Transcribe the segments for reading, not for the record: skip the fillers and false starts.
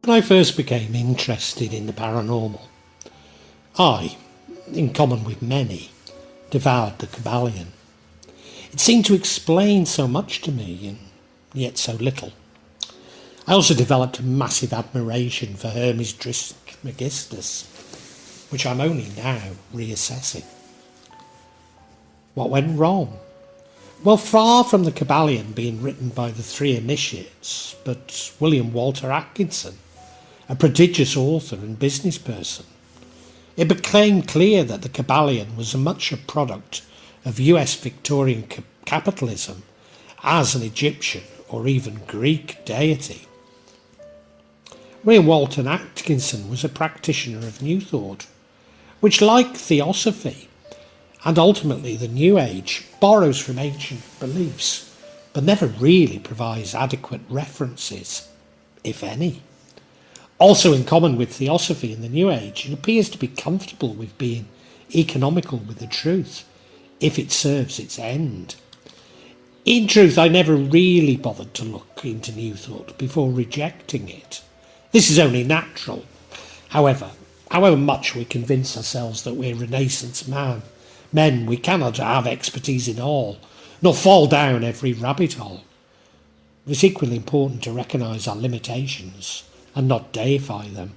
When I first became interested in the paranormal, I, in common with many, devoured the Kybalian. It seemed to explain so much to me, and yet so little. I also developed a massive admiration for Hermes Trismegistus, which I'm only now reassessing. What went wrong? Well, far from the Kybalian being written by the three initiates, but William Walter Atkinson, a prodigious author and business person. It became clear that the Kybalian was much a product of US Victorian capitalism as an Egyptian or even Greek deity. William Walter Atkinson was a practitioner of New Thought, which, like Theosophy and ultimately the New Age, borrows from ancient beliefs, but never really provides adequate references, if any. Also, in common with Theosophy and the New Age, it appears to be comfortable with being economical with the truth, if it serves its end. In truth, I never really bothered to look into New Thought before rejecting it. This is only natural. However much we convince ourselves that we're Renaissance men, we cannot have expertise in all, nor fall down every rabbit hole. It is equally important to recognise our limitations and not deify them.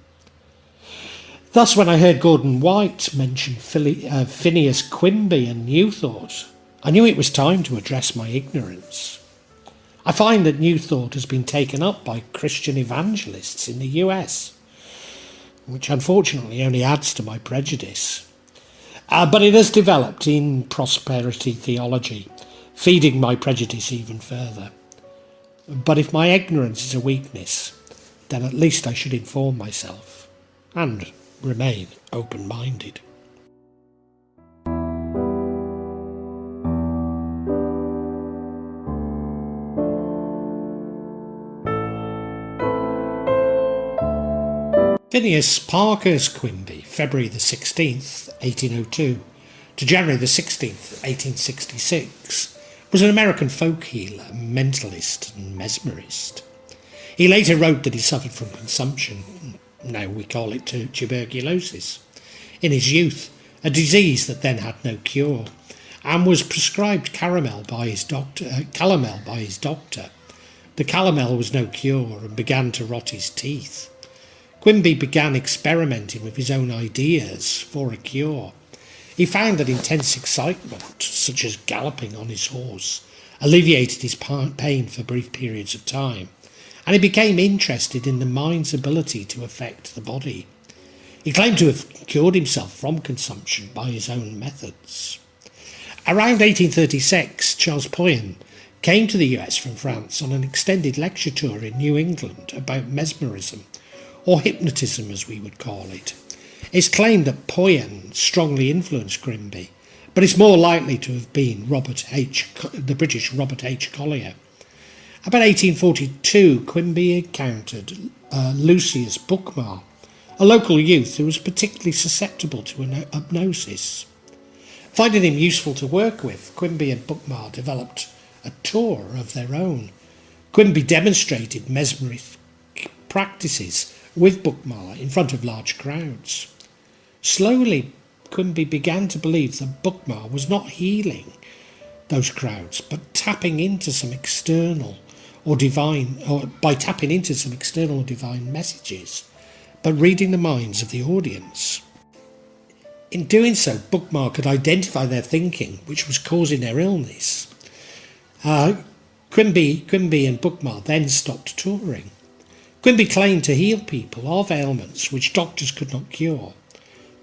Thus, when I heard Gordon White mention Phineas, Quimby and New Thought, I knew it was time to address my ignorance. I find that New Thought has been taken up by Christian evangelists in the US, which unfortunately only adds to my prejudice. But it has developed in prosperity theology, feeding my prejudice even further. But if my ignorance is a weakness, then at least I should inform myself and remain open-minded. Phineas Parkhurst Quimby, February the 16th, 1802 to January the 16th, 1866, was an American folk healer, mentalist and mesmerist. He later wrote that he suffered from consumption, now we call it tuberculosis, in his youth, a disease that then had no cure, and was prescribed calomel by his doctor. The calomel was no cure and began to rot his teeth. Quimby began experimenting with his own ideas for a cure. He found that intense excitement, such as galloping on his horse, alleviated his pain for brief periods of time, and he became interested in the mind's ability to affect the body. He claimed to have cured himself from consumption by his own methods. Around 1836, Charles Poyen came to the US from France on an extended lecture tour in New England about mesmerism, or hypnotism as we would call it. It's claimed that Poyen strongly influenced Quimby, but it's more likely to have been the British Robert H. Collier. About 1842, Quimby encountered Lucius Bookmar, a local youth who was particularly susceptible to hypnosis. Finding him useful to work with, Quimby and Bookmar developed a tour of their own. Quimby demonstrated mesmeric practices with Bookmar in front of large crowds. Slowly, Quimby began to believe that Bookmar was not healing those crowds, but tapping into some external or divine messages, but reading the minds of the audience. In doing so, Bookmar could identify their thinking, which was causing their illness. Quimby and Bookmar then stopped touring. Quimby claimed to heal people of ailments which doctors could not cure.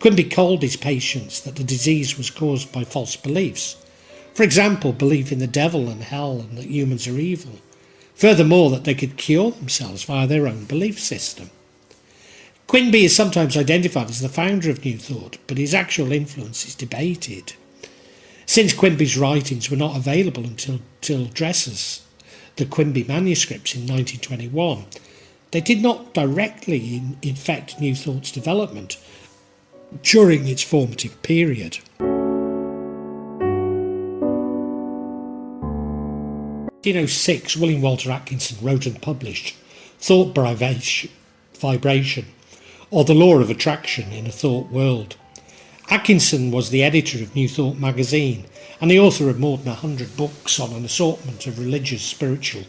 Quimby told his patients that the disease was caused by false beliefs. For example, belief in the devil and hell and that humans are evil. Furthermore, that they could cure themselves via their own belief system. Quimby is sometimes identified as the founder of New Thought, but his actual influence is debated. Since Quimby's writings were not available until Dresser's The Quimby Manuscripts in 1921, they did not directly infect New Thought's development during its formative period. In 1806, William Walter Atkinson wrote and published Thought vibration, or the law of attraction in a thought world. Atkinson was the editor of New Thought magazine and the author of more than 100 books on an assortment of religious, spiritual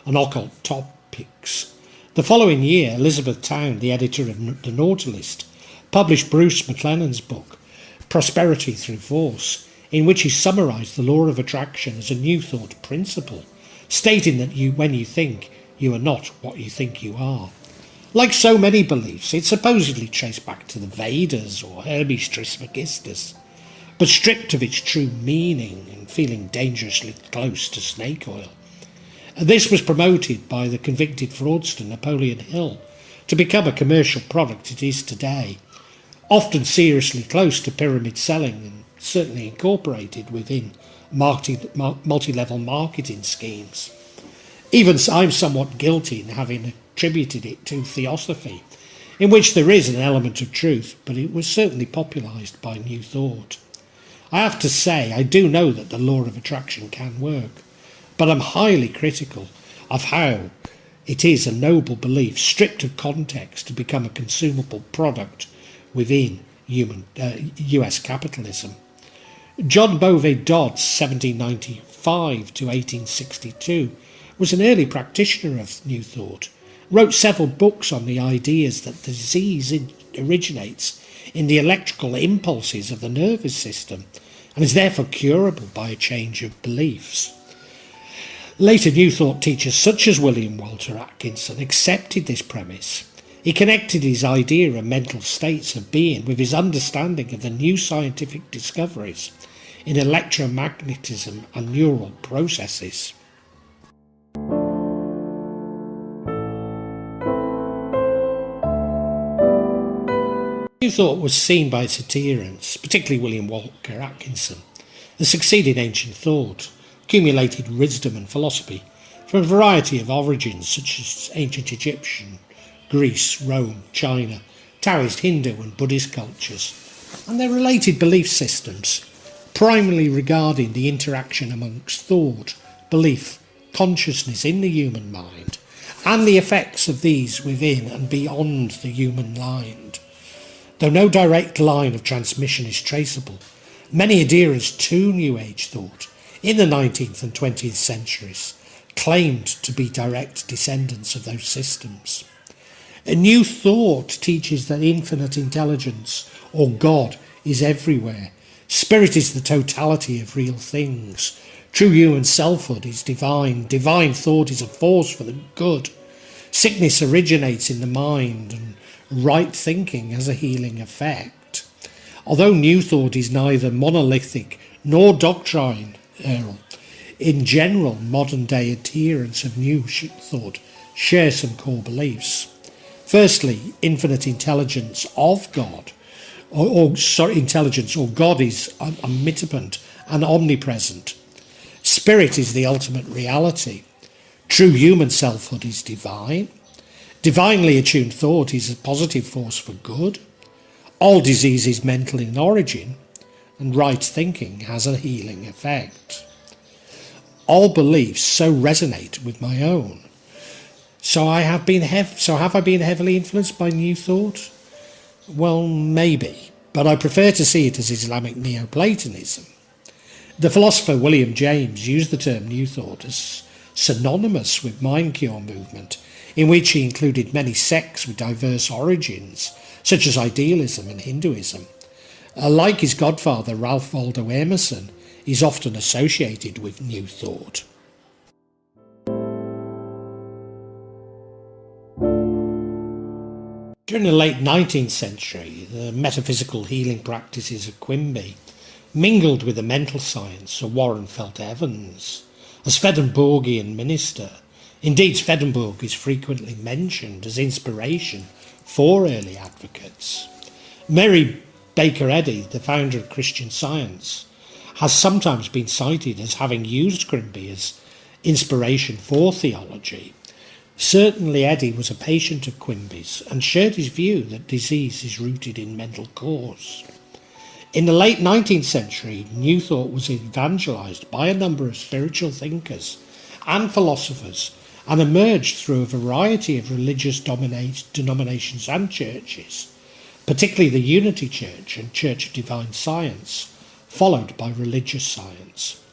and occult topics. The following year, Elizabeth Town, the editor of The Nautilist, published Bruce McLennan's book, Prosperity Through Force, in which he summarised the law of attraction as a New Thought principle, stating that when you think, you are not what you think you are. Like so many beliefs, it supposedly traced back to the Vedas or Hermes Trismegistus, but stripped of its true meaning and feeling dangerously close to snake oil. This was promoted by the convicted fraudster Napoleon Hill to become a commercial product it is today, often seriously close to pyramid selling and certainly incorporated within multi-level marketing schemes. Even I'm somewhat guilty in having attributed it to Theosophy, in which there is an element of truth, but it was certainly popularised by New Thought. I have to say, I do know that the law of attraction can work, but I'm highly critical of how it is a noble belief stripped of context to become a consumable product within US capitalism. John Bovey Dodds, 1795 to 1862, was an early practitioner of New Thought, wrote several books on the ideas that the disease originates in the electrical impulses of the nervous system and is therefore curable by a change of beliefs. Later New Thought teachers such as William Walter Atkinson accepted this premise. He connected his idea of mental states of being with his understanding of the new scientific discoveries in electromagnetism and neural processes. New Thought was seen by its adherents, particularly William Walter Atkinson, as succeeding ancient thought, accumulated wisdom and philosophy from a variety of origins such as ancient Egyptian, Greece, Rome, China, Taoist, Hindu and Buddhist cultures, and their related belief systems, primarily regarding the interaction amongst thought, belief, consciousness in the human mind, and the effects of these within and beyond the human mind. Though no direct line of transmission is traceable, many adherents to New Age thought in the 19th and 20th centuries claimed to be direct descendants of those systems. A New Thought teaches that infinite intelligence, or God, is everywhere. Spirit is the totality of real things. True human selfhood is divine. Divine thought is a force for the good. Sickness originates in the mind, and right thinking has a healing effect. Although New Thought is neither monolithic nor doctrinal, in general, modern-day adherents of New Thought share some core beliefs. Firstly, infinite intelligence of God, intelligence or God is omnipotent and omnipresent. Spirit is the ultimate reality. True human selfhood is divine. Divinely attuned thought is a positive force for good. All disease is mental in origin, and right thinking has a healing effect. All beliefs so resonate with my own. So have I been heavily influenced by New Thought? Well, maybe, but I prefer to see it as Islamic Neoplatonism. The philosopher William James used the term New Thought as synonymous with mind cure movement, in which he included many sects with diverse origins, such as idealism and Hinduism. Like his godfather Ralph Waldo Emerson, he's often associated with New Thought. During the late 19th century, the metaphysical healing practices of Quimby mingled with the mental science of Warren Felt Evans. A Swedenborgian minister, indeed Swedenborg is frequently mentioned as inspiration for early advocates. Mary Baker Eddy, the founder of Christian Science, has sometimes been cited as having used Quimby as inspiration for theology. Certainly Eddy was a patient of Quimby's and shared his view that disease is rooted in mental cause. In the late 19th century, New Thought was evangelized by a number of spiritual thinkers and philosophers and emerged through a variety of religious denominations and churches, particularly the Unity Church and Church of Divine Science, followed by religious science.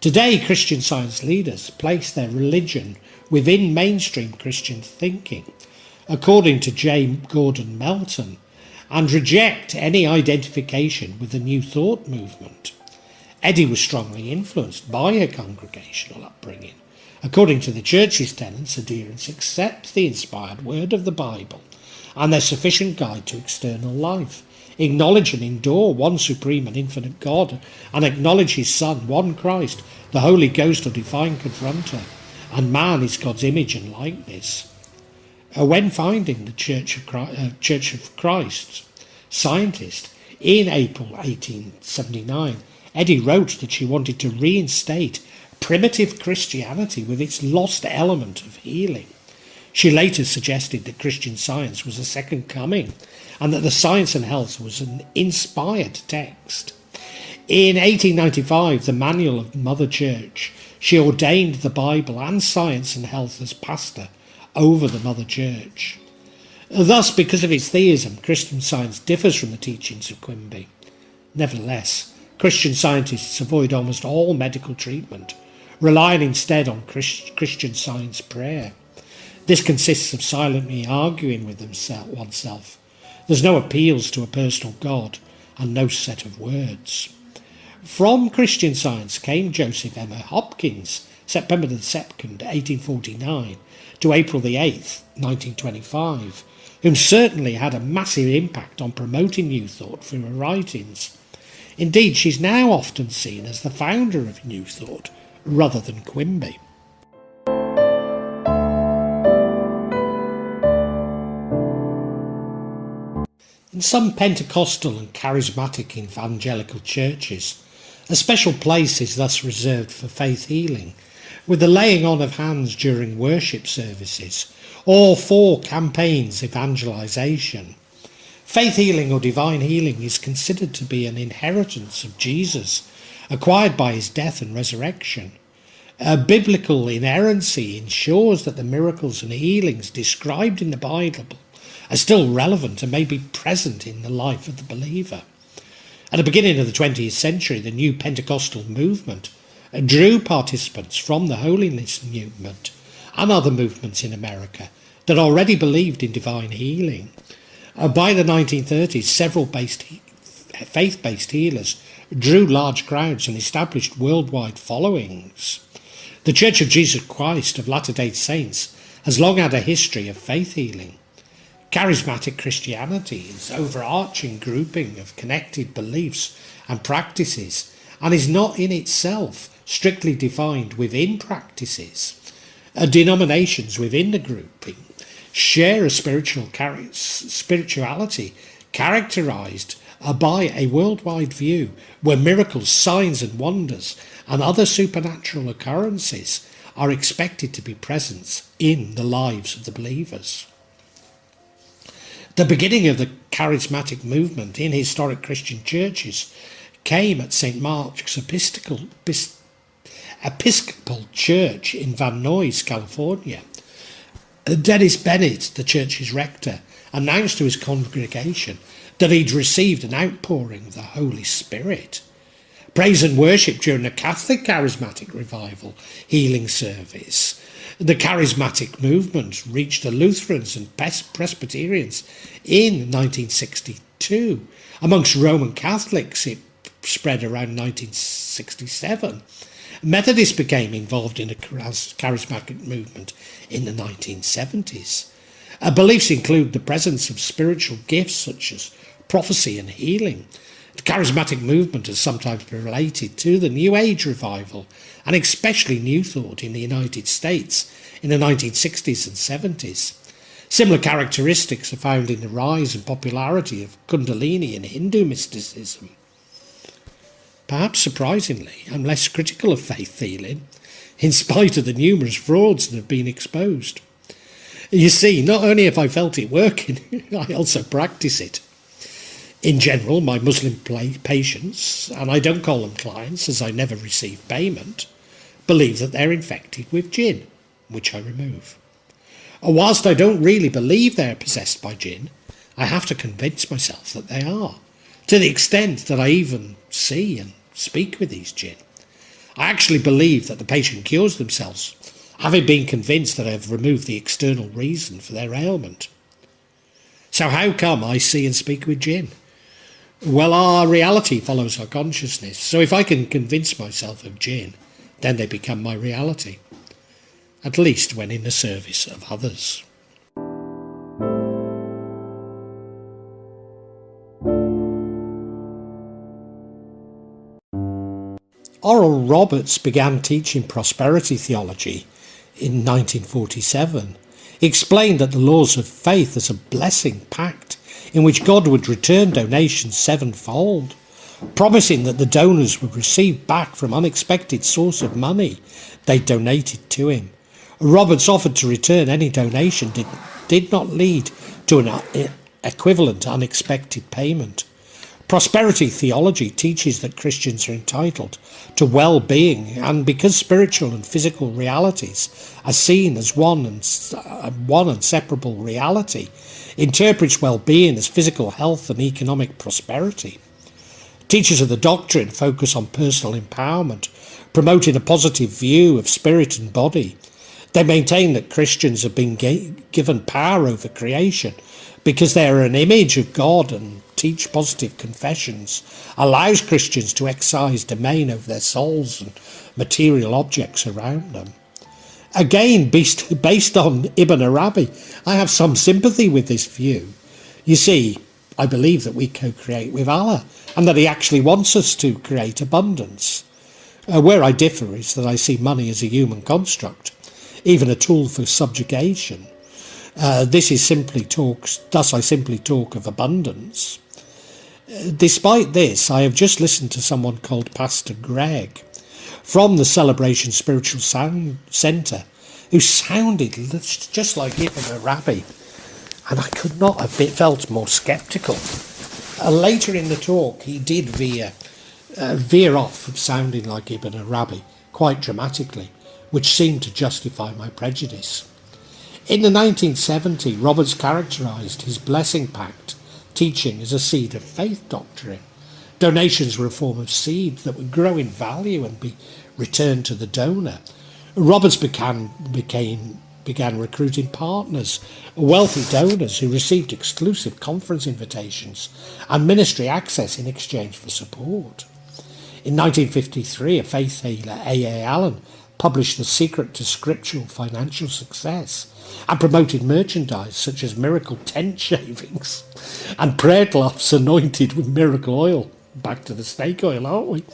Today, Christian Science leaders place their religion within mainstream Christian thinking, according to J. Gordon Melton, and reject any identification with the New Thought movement. Eddy was strongly influenced by her congregational upbringing. According to the Church's tenets, adherents accept the inspired word of the Bible and their sufficient guide to external life, acknowledge and endure one supreme and infinite God, and acknowledge his Son, one Christ, the Holy Ghost or divine confronter, and man is God's image and likeness. When finding the Church of Christ scientist in April 1879, Eddy wrote that she wanted to reinstate primitive Christianity with its lost element of healing. She later suggested that Christian Science was a second coming and that the Science and Health was an inspired text. In 1895, the Manual of Mother Church, she ordained the Bible and Science and Health as pastor over the Mother Church. Thus, because of its theism, Christian Science differs from the teachings of Quimby. Nevertheless, Christian scientists avoid almost all medical treatment, relying instead on Christian Science prayer. This consists of silently arguing with oneself. There's no appeals to a personal God and no set of words. From Christian Science came Joseph Emma Hopkins, September the 2nd, 1849 to April the 8th, 1925, whom certainly had a massive impact on promoting New Thought through her writings. Indeed, she's now often seen as the founder of New Thought rather than Quimby. In some Pentecostal and charismatic evangelical churches, a special place is thus reserved for faith healing, with the laying on of hands during worship services, or for campaigns evangelization. Faith healing or divine healing is considered to be an inheritance of Jesus, acquired by his death and resurrection. Biblical inerrancy ensures that the miracles and healings described in the Bible are still relevant and may be present in the life of the believer. At the beginning of the 20th century, the new Pentecostal movement drew participants from the holiness movement and other movements in America that already believed in divine healing. By the 1930s, several faith-based healers drew large crowds and established worldwide followings. The Church of Jesus Christ of Latter-day Saints has long had a history of faith healing. Charismatic Christianity is an overarching grouping of connected beliefs and practices and is not in itself strictly defined within practices. Denominations within the grouping share a spirituality characterized by a worldwide view where miracles, signs and wonders and other supernatural occurrences are expected to be present in the lives of the believers. The beginning of the charismatic movement in historic Christian churches came at St. Mark's Episcopal Church in Van Nuys, California. Dennis Bennett, the church's rector, announced to his congregation that he'd received an outpouring of the Holy Spirit. Praise and worship during the Catholic Charismatic Revival healing service. The charismatic movement reached the Lutherans and Presbyterians in 1962. Amongst Roman Catholics, it spread around 1967. Methodists became involved in the charismatic movement in the 1970s. Beliefs include the presence of spiritual gifts such as prophecy and healing. The charismatic movement has sometimes been related to the New Age revival and especially New Thought in the United States in the 1960s and 70s. Similar characteristics are found in the rise and popularity of Kundalini and Hindu mysticism. Perhaps surprisingly, I'm less critical of faith healing, in spite of the numerous frauds that have been exposed. You see, not only have I felt it working, I also practice it. In general, my Muslim patients, and I don't call them clients as I never receive payment, believe that they're infected with jinn. which I remove. Whilst I don't really believe they are possessed by jinn, I have to convince myself that they are, to the extent that I even see and speak with these jinn. I actually believe that the patient cures themselves, having been convinced that I have removed the external reason for their ailment. So how come I see and speak with jinn? Well, our reality follows our consciousness, so if I can convince myself of jinn, then they become my reality, at least when in the service of others. Oral Roberts began teaching prosperity theology in 1947. He explained that the laws of faith as a blessing pact in which God would return donations sevenfold, promising that the donors would receive back from unexpected source of money they donated to him. Roberts offered to return any donation did not lead to an equivalent unexpected payment. Prosperity theology teaches that Christians are entitled to well-being, and because spiritual and physical realities are seen as one and separable reality, interprets well-being as physical health and economic prosperity. Teachers of the doctrine focus on personal empowerment, promoting a positive view of spirit and body. They maintain that Christians have been given power over creation because they are an image of God, and teach positive confessions allows Christians to exercise domain over their souls and material objects around them. Again, based on Ibn Arabi, I have some sympathy with this view. You see, I believe that we co-create with Allah, and that he actually wants us to create abundance. Where I differ is that I see money as a human construct, even a tool for subjugation. Thus I simply talk of abundance. Despite this, I have just listened to someone called Pastor Greg from the Celebration Spiritual Sound Centre, who sounded just like Ibn Arabi, and I could not have felt more sceptical. Later in the talk, he did veer off from sounding like Ibn Arabi quite dramatically, which seemed to justify my prejudice. In the 1970s, Roberts characterised his blessing pact teaching as a seed of faith doctrine. Donations were a form of seed that would grow in value and be returned to the donor. Roberts began recruiting partners, wealthy donors who received exclusive conference invitations and ministry access in exchange for support. In 1953, a faith healer, A.A. Allen, published The Secret to Scriptural Financial Success and promoted merchandise such as miracle tent shavings and prayer cloths anointed with miracle oil. Back to the snake oil, aren't we?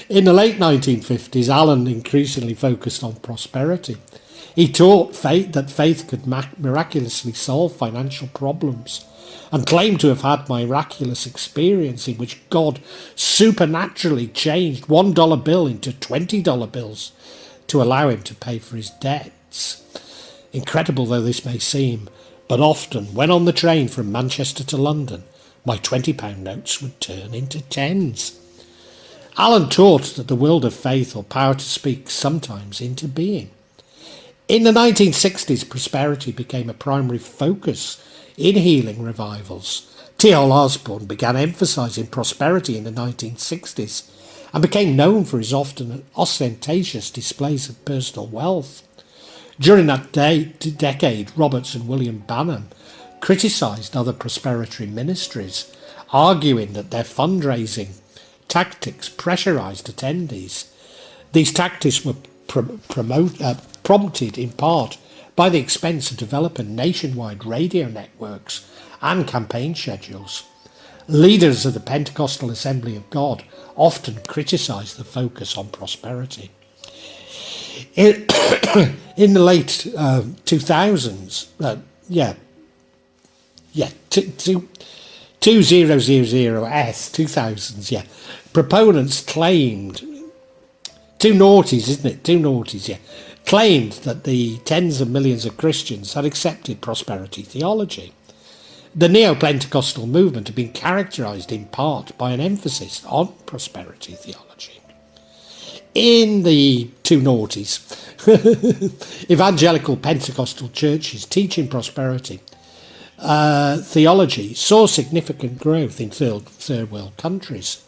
In the late 1950s, Allen increasingly focused on prosperity. He taught that faith could miraculously solve financial problems, and claimed to have had miraculous experience in which God supernaturally changed $1 bill into $20 bills to allow him to pay for his debts. Incredible though this may seem, but often when on the train from Manchester to London, my £20 notes would turn into tens. Allen taught that the world of faith or power to speak sometimes into being. In the 1960s, prosperity became a primary focus in healing revivals. T.L. Osborne began emphasising prosperity in the 1960s and became known for his often ostentatious displays of personal wealth. During that decade, Roberts and William Banham criticised other prosperity ministries, arguing that their fundraising tactics pressurised attendees. These tactics were prompted in part by the expense of developing nationwide radio networks and campaign schedules. Leaders of the Pentecostal Assembly of God often criticised the focus on prosperity. In the late 2000s, 2000s, proponents claimed, claimed that the tens of millions of Christians had accepted prosperity theology. The neo-Pentecostal movement had been characterised in part by an emphasis on prosperity theology. In the 290s, evangelical Pentecostal churches teaching prosperity theology saw significant growth in third world countries,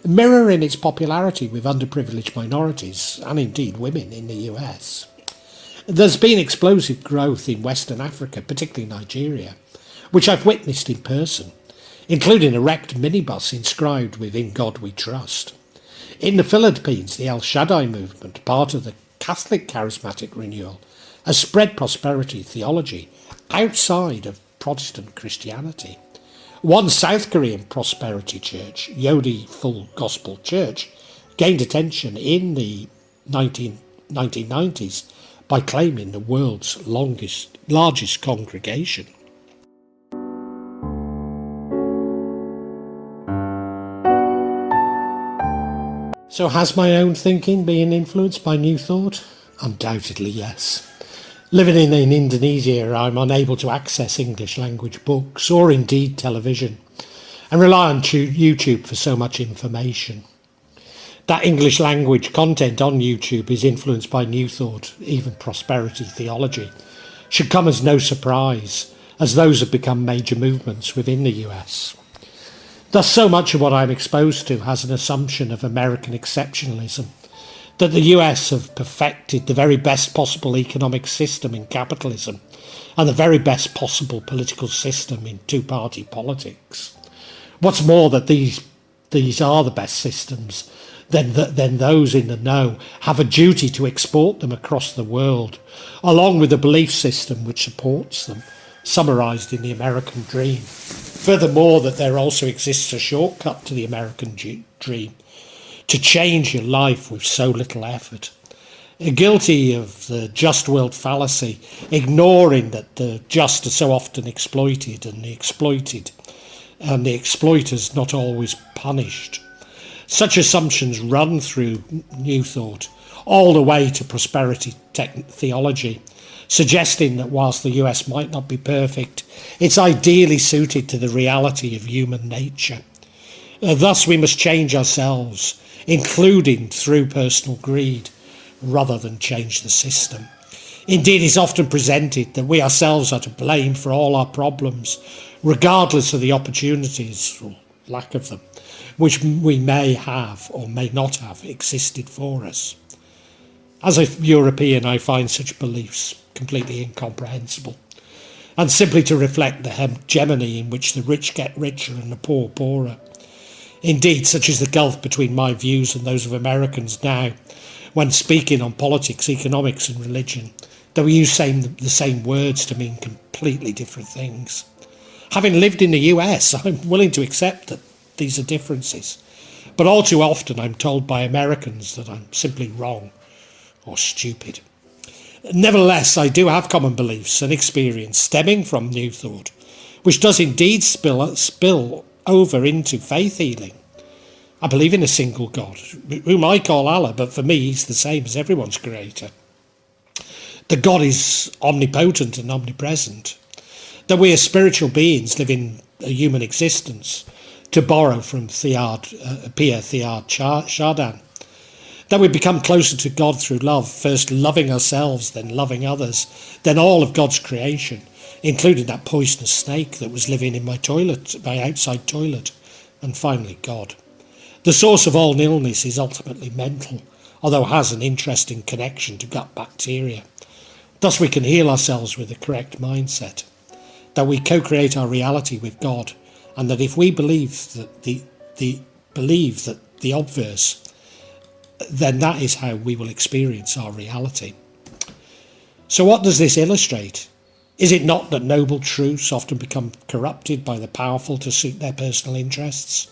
mirroring its popularity with underprivileged minorities and indeed women in the US. There's been explosive growth in Western Africa, particularly Nigeria, which I've witnessed in person, including a wrecked minibus inscribed with "In God We Trust." In the Philippines, the El Shaddai movement, part of the Catholic Charismatic renewal, has spread prosperity theology outside of Protestant Christianity. One South Korean prosperity church, Yodi Full Gospel Church, gained attention in the 1990s by claiming the world's largest congregation. So has my own thinking been influenced by New Thought? Undoubtedly, yes. Living in Indonesia, I'm unable to access English language books or indeed television, and rely on YouTube for so much information. That English language content on YouTube is influenced by New Thought, even prosperity theology, should come as no surprise, as those have become major movements within the US. Thus, so much of what I'm exposed to has an assumption of American exceptionalism, that the US have perfected the very best possible economic system in capitalism and the very best possible political system in two-party politics. What's more, that these are the best systems, then those in the know have a duty to export them across the world, along with the belief system which supports them, summarised in the American dream. Furthermore, that there also exists a shortcut to the American dream, to change your life with so little effort. Guilty of the just world fallacy, ignoring that the just are so often exploited and the exploited, and the exploiters not always punished. Such assumptions run through New Thought, all the way to prosperity theology, suggesting that whilst the US might not be perfect, it's ideally suited to the reality of human nature. Thus we must change ourselves, including through personal greed, rather than change the system. Indeed, it's often presented that we ourselves are to blame for all our problems, regardless of the opportunities, or lack of them, which we may have or may not have existed for us. As a European, I find such beliefs completely incomprehensible, and simply to reflect the hegemony in which the rich get richer and the poor poorer. Indeed, such is the gulf between my views and those of Americans now, when speaking on politics, economics and religion, that we use the same words to mean completely different things. Having lived in the US, I'm willing to accept that these are differences, but all too often I'm told by Americans that I'm simply wrong or stupid. Nevertheless, I do have common beliefs and experience stemming from New Thought, which does indeed spill over into faith healing. I believe in a single God, whom I call Allah, but for me he's the same as everyone's creator. The God is omnipotent and omnipresent, that we as spiritual beings live in a human existence, to borrow from Pierre Teilhard Chardin, that we become closer to God through love, first loving ourselves, then loving others, then all of God's creation, including that poisonous snake that was living in my outside toilet, and finally God. The source of all illness is ultimately mental, although has an interesting connection to gut bacteria. Thus we can heal ourselves with the correct mindset, that we co-create our reality with God, and that if we believe that the obverse, then that is how we will experience our reality. So what does this illustrate? Is it not that noble truths often become corrupted by the powerful to suit their personal interests?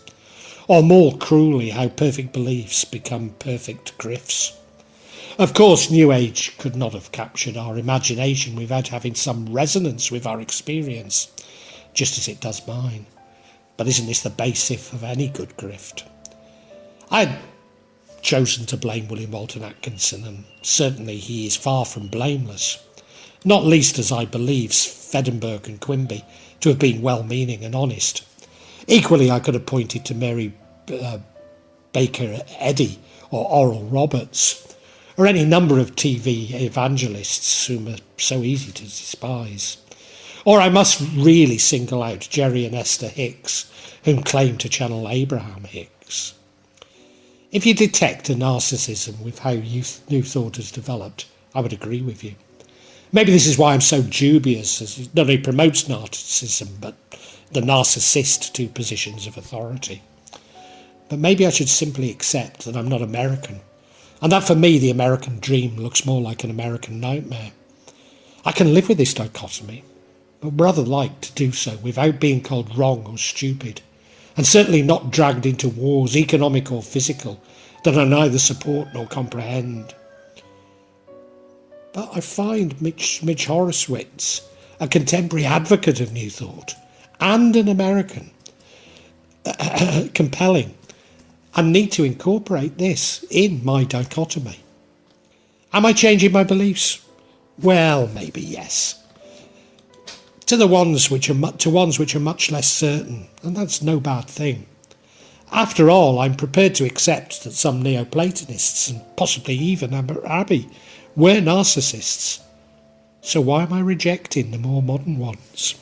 Or more cruelly, how perfect beliefs become perfect grifts? Of course, New Age could not have captured our imagination without having some resonance with our experience, just as it does mine. But isn't this the basis of any good grift? I had chosen to blame William Walter Atkinson, and certainly he is far from blameless, not least as I believe Swedenborg and Quimby to have been well-meaning and honest. Equally, I could have pointed to Mary Baker Eddy or Oral Roberts, or any number of TV evangelists whom are so easy to despise. Or I must really single out Jerry and Esther Hicks, whom claim to channel Abraham Hicks. If you detect a narcissism with how New Thought has developed, I would agree with you. Maybe this is why I'm so dubious, as it not only promotes narcissism, but the narcissist to positions of authority. But maybe I should simply accept that I'm not American, and that for me the American dream looks more like an American nightmare. I can live with this dichotomy, but rather like to do so without being called wrong or stupid, and certainly not dragged into wars, economic or physical, that I neither support nor comprehend. But I find Mitch Horowitz, a contemporary advocate of New Thought, and an American, compelling, and need to incorporate this in my dichotomy. Am I changing my beliefs? Well, maybe yes. To ones which are much less certain, and that's no bad thing. After all, I'm prepared to accept that some Neoplatonists, and possibly even Abbey, were narcissists. So why am I rejecting the more modern ones?